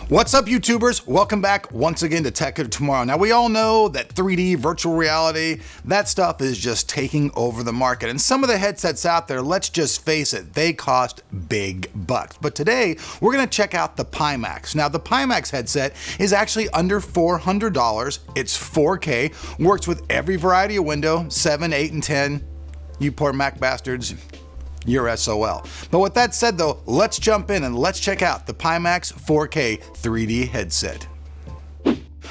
What's up, YouTubers? Welcome back once again to Tech of Tomorrow. Now, we all know that 3D virtual reality, that stuff is just taking over the market. And some of the headsets out there, let's just face it, they cost big bucks. But today, we're gonna check out the LHPIMAX. Now, the LHPIMAX headset is actually under $400. It's 4K, works with every variety of window, 7, 8, and 10. You poor Mac bastards, you're SOL. But with that said though, let's jump in and let's check out the LHPIMAX 4K 3D headset.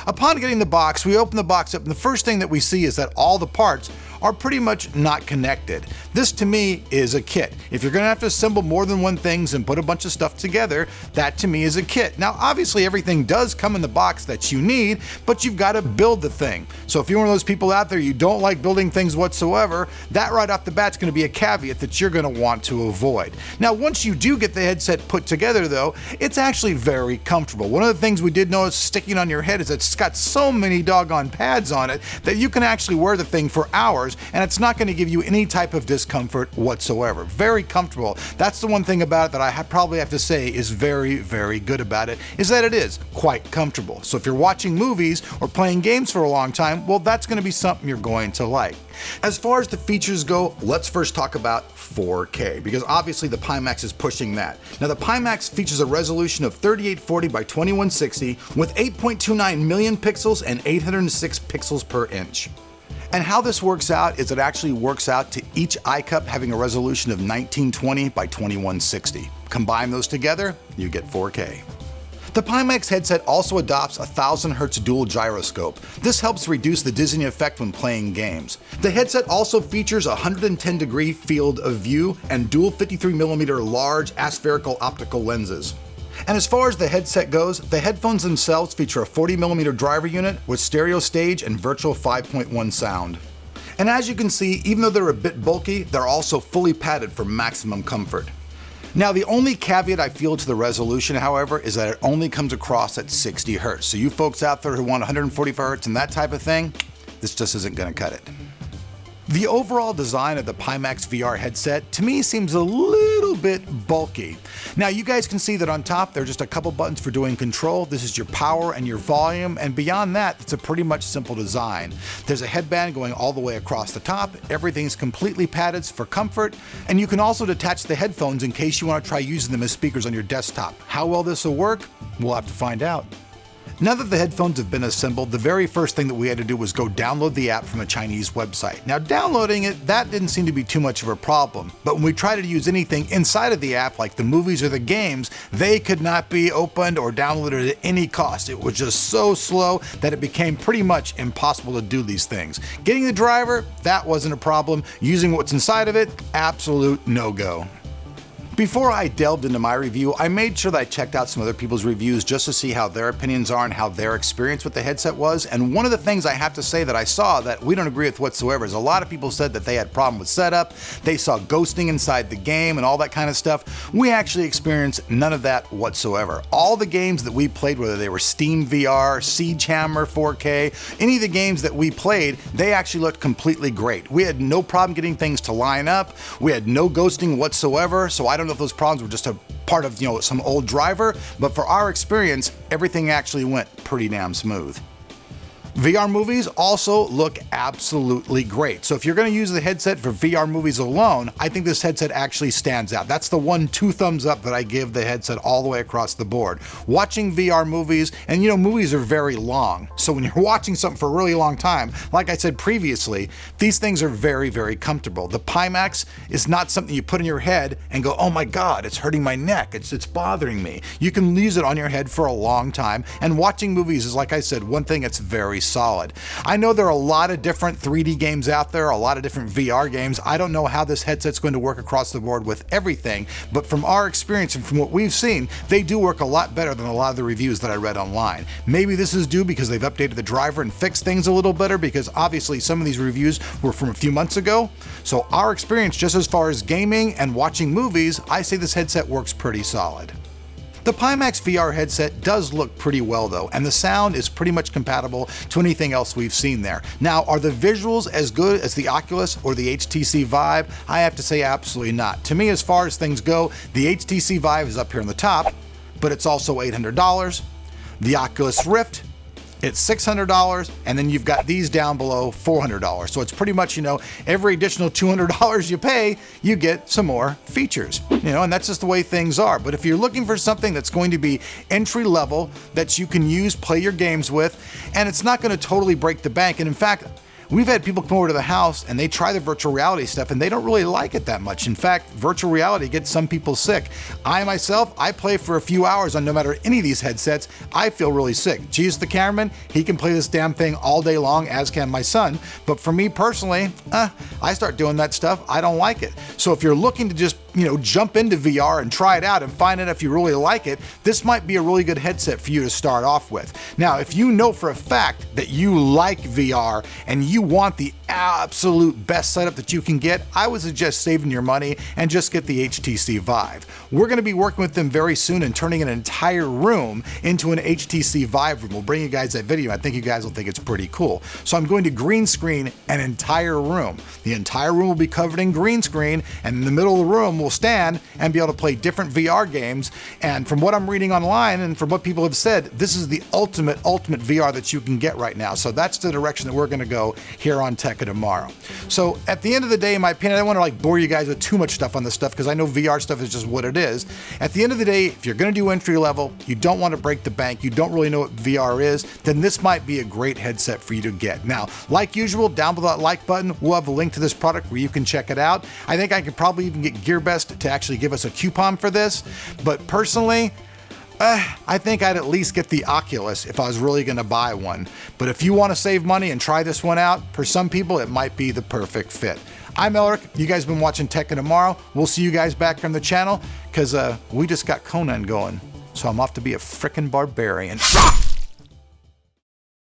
Upon getting the box, we open the box up and the first thing that we see is that all the parts are pretty much not connected. This to me is a kit. If you're gonna have to assemble more than one things and put a bunch of stuff together, that to me is a kit. Now obviously everything does come in the box that you need, but you've got to build the thing. So if you're one of those people out there, you don't like building things whatsoever, that right off the bat is gonna be a caveat that you're gonna want to avoid. Now once you do get the headset put together though, it's actually very comfortable. One of the things we did notice sticking on your head is it's got so many doggone pads on it that you can actually wear the thing for hours and it's not going to give you any type of discomfort whatsoever. Very comfortable. That's the one thing about it that I probably have to say is very, very good about it, is that it is quite comfortable. So if you're watching movies or playing games for a long time, well, that's going to be something you're going to like. As far as the features go, let's first talk about 4K, because obviously the LHPIMAX is pushing that. Now the LHPIMAX features a resolution of 3840 by 2160 with 8.29 million pixels and 806 pixels per inch. And how this works out is it actually works out to each eye cup having a resolution of 1920 by 2160. Combine those together, you get 4K. The LHPIMAX headset also adopts a 1000Hz dual gyroscope. This helps reduce the dizzying effect when playing games. The headset also features a 110-degree field of view and dual 53mm large aspherical optical lenses. And as far as the headset goes, the headphones themselves feature a 40mm driver unit with stereo stage and virtual 5.1 sound. And as you can see, even though they're a bit bulky, they're also fully padded for maximum comfort. Now the only caveat I feel to the resolution, however, is that it only comes across at 60 Hz. So you folks out there who want 144 Hz and that type of thing, this just isn't gonna cut it. The overall design of the LHPIMAX VR headset to me seems a little bit bulky. Now you guys can see that on top there are just a couple buttons for doing control. This is your power and your volume, and beyond that it's a pretty much simple design. There's a headband going all the way across the top, everything's completely padded for comfort, and you can also detach the headphones in case you want to try using them as speakers on your desktop. How well this will work? We'll have to find out. Now that the headphones have been assembled, the very first thing that we had to do was go download the app from a Chinese website. Now downloading it, that didn't seem to be too much of a problem, but when we tried to use anything inside of the app, like the movies or the games, they could not be opened or downloaded at any cost. It was just so slow that it became pretty much impossible to do these things. Getting the driver, that wasn't a problem. Using what's inside of it, absolute no-go. Before I delved into my review, I made sure that I checked out some other people's reviews just to see how their opinions are and how their experience with the headset was. And one of the things I have to say that I saw that we don't agree with whatsoever is a lot of people said that they had problem with setup, they saw ghosting inside the game and all that kind of stuff. We actually experienced none of that whatsoever. All the games that we played, whether they were Steam VR, Siege Hammer 4K, any of the games that we played, they actually looked completely great. We had no problem getting things to line up. We had no ghosting whatsoever, so I don't know if those problems were just a part of, some old driver, but for our experience, everything actually went pretty damn smooth. VR movies also look absolutely great. So if you're going to use the headset for VR movies alone, I think this headset actually stands out. That's the 2 thumbs up that I give the headset all the way across the board. Watching VR movies, and movies are very long. So when you're watching something for a really long time, like I said previously, these things are very, very comfortable. The LHPIMAX is not something you put in your head and go, oh my God, it's hurting my neck, it's bothering me. You can use it on your head for a long time, and watching movies is, like I said, one thing that's very solid. I know there are a lot of different 3D games out there, a lot of different VR games. I don't know how this headset's going to work across the board with everything, but from our experience and from what we've seen, they do work a lot better than a lot of the reviews that I read online. Maybe this is due because they've updated the driver and fixed things a little better, because obviously some of these reviews were from a few months ago. So our experience just as far as gaming and watching movies, I say this headset works pretty solid. The LHPIMAX VR headset does look pretty well though, and the sound is pretty much compatible to anything else we've seen there. Now, are the visuals as good as the Oculus or the HTC Vive? I have to say absolutely not. To me, as far as things go, the HTC Vive is up here on the top, but it's also $800. The Oculus Rift, it's $600, and then you've got these down below, $400. So it's pretty much, every additional $200 you pay, you get some more features, and that's just the way things are. But if you're looking for something that's going to be entry level, that you can use, play your games with, and it's not going to totally break the bank. And in fact, we've had people come over to the house and they try the virtual reality stuff and they don't really like it that much. In fact, virtual reality gets some people sick. I myself, I play for a few hours on no matter any of these headsets, I feel really sick. Jesus the cameraman, he can play this damn thing all day long, as can my son. But for me personally, I start doing that stuff, I don't like it. So if you're looking to just jump into VR and try it out and find out if you really like it, this might be a really good headset for you to start off with. Now, if you know for a fact that you like VR and you want the absolute best setup that you can get, I would suggest saving your money and just get the HTC Vive. We're going to be working with them very soon and turning an entire room into an HTC Vive room. We'll bring you guys that video. I think you guys will think it's pretty cool. So I'm going to green screen an entire room. The entire room will be covered in green screen, and in the middle of the room will stand and be able to play different VR games. And from what I'm reading online and from what people have said, this is the ultimate VR that you can get right now. So that's the direction that we're going to go here on Tech of Tomorrow. So at the end of the day, in my opinion, I don't want to bore you guys with too much stuff on this stuff because I know VR stuff is just what it is. At the end of the day, if you're going to do entry level, you don't want to break the bank, you don't really know what VR is, then this might be a great headset for you to get. Now, like usual, down below that like button, we'll have a link to this product where you can check it out. I think I could probably even get GearBest to actually give us a coupon for this, but personally, I think I'd at least get the Oculus if I was really going to buy one. But if you want to save money and try this one out, for some people it might be the perfect fit. I'm Elric. You guys have been watching Tech of Tomorrow. We'll see you guys back on the channel because we just got Conan going. So I'm off to be a frickin' barbarian.